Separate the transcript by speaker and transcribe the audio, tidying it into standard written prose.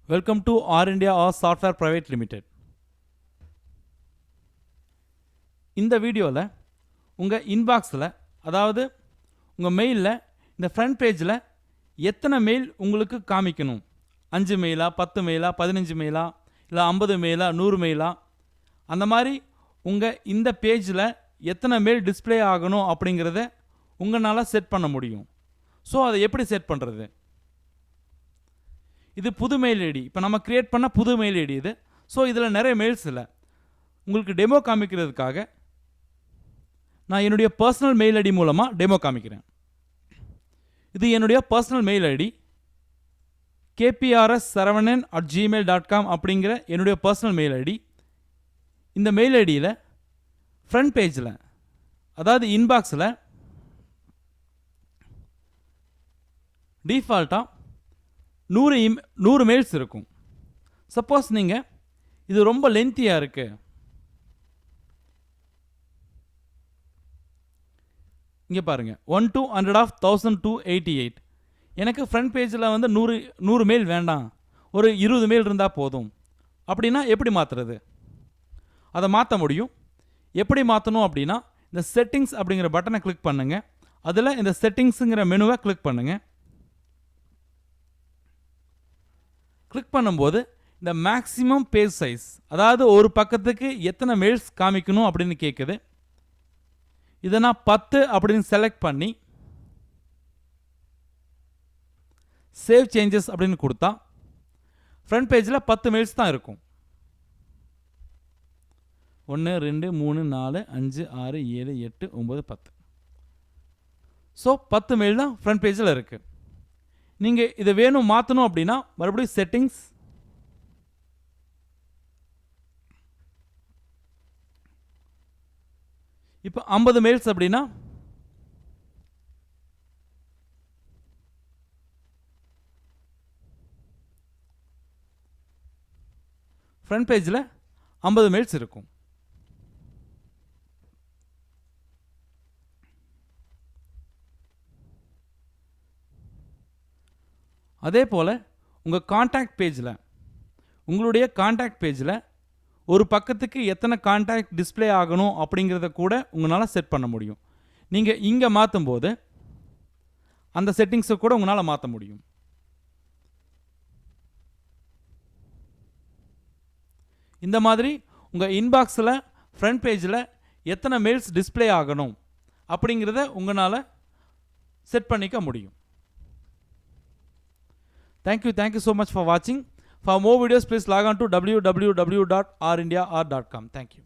Speaker 1: Welcome to R India or Software Private Limited. இந்த வீடியோவில் உங்கள் இன்பாக்ஸில் அதாவது உங்கள் மெயிலில் இந்த ஃப்ரண்ட் பேஜில் எத்தனை மெயில் உங்களுக்கு காமிக்கணும், 5 மெயிலா, 10 மெயிலா, 15 மெயிலா, இல்லை 50 மெயிலா, 100 மெயிலா, அந்த மாதிரி உங்கள் இந்த பேஜில் எத்தனை மெயில் டிஸ்பிளே ஆகணும் அப்படிங்கிறத உங்களால் செட் பண்ண முடியும். ஸோ அதை எப்படி செட் பண்ணுறது? இது புது மெயில் ஐடி, இப்போ நம்ம கிரியேட் பண்ண புது மெயில் ஐடி இது. ஸோ இதில் நிறைய மெயில்ஸ் இல்லை. உங்களுக்கு டெமோ காமிக்கிறதுக்காக நான் என்னுடைய பர்சனல் மெயில் ஐடி மூலமாக டெமோ காமிக்கிறேன். இது என்னுடைய பர்சனல் மெயில் ஐடி kprs7n@gmail.com அப்படிங்கிற என்னுடைய பர்சனல் மெயில் ஐடி. இந்த மெயில் ஐடியில் ஃப்ரண்ட் பேஜில் அதாவது இன்பாக்ஸில் டிஃபால்ட்டாக 100 மெயில்ஸ் இருக்கும். சப்போஸ் நீங்கள் இது ரொம்ப லென்த்தியாக இருக்குது, இங்கே பாருங்கள் 1 to 100 of 1288. எனக்கு ஃப்ரண்ட் பேஜில் வந்து 100 மெயில் வேண்டாம், ஒரு 20 மெயில் இருந்தால் போதும் அப்படின்னா எப்படி மாற்றுறது? அதை மாற்ற முடியும். எப்படி மாற்றணும் அப்படின்னா இந்த செட்டிங்ஸ் அப்படிங்கிற பட்டனை கிளிக் பண்ணுங்கள். அதில் இந்த செட்டிங்ஸுங்கிற மெனுவை கிளிக் பண்ணுங்கள். கிளிக் பண்ணும்போது இந்த மேக்ஸிமம் பேஜ் சைஸ், அதாவது ஒரு பக்கத்துக்கு எத்தனை மெயில்ஸ் காமிக்கணும் அப்படின்னு கேட்குது. இதை நான் 10 அப்படின்னு செலக்ட் பண்ணி சேவ் சேஞ்சஸ் அப்படின்னு கொடுத்தா ஃப்ரண்ட் பேஜில் 10 மெயில்ஸ் தான் இருக்கும். 1 2 3 4 5 6 7 8 9 10. ஸோ 10 மெயில் தான் ஃப்ரண்ட் பேஜில் இருக்குது. நீங்கள் இதை வேணும் மாற்றணும் அப்படின்னா மறுபடியும் செட்டிங்ஸ், இப்போ 50 மெயில்ஸ் அப்படின்னா ஃப்ரண்ட் பேஜில் 50 மெயில்ஸ் இருக்கும். அதே போல் உங்கள் கான்டாக்ட் பேஜில், உங்களுடைய கான்டாக்ட் பேஜில் ஒரு பக்கத்துக்கு எத்தனை கான்டாக்ட் டிஸ்பிளே ஆகணும் அப்படிங்கிறத கூட உங்களால் செட் பண்ண முடியும். நீங்கள் இங்கே மாற்றும் போது அந்த செட்டிங்ஸை கூட உங்களால் மாற்ற முடியும். இந்த மாதிரி உங்கள் இன்பாக்ஸில் ஃப்ரண்ட் பேஜில் எத்தனை மெயில்ஸ் டிஸ்பிளே ஆகணும் அப்படிங்கிறத உங்களால் செட் பண்ணிக்க முடியும். Thank you so much for watching. For more videos, please log on to www.rindiar.com. Thank you.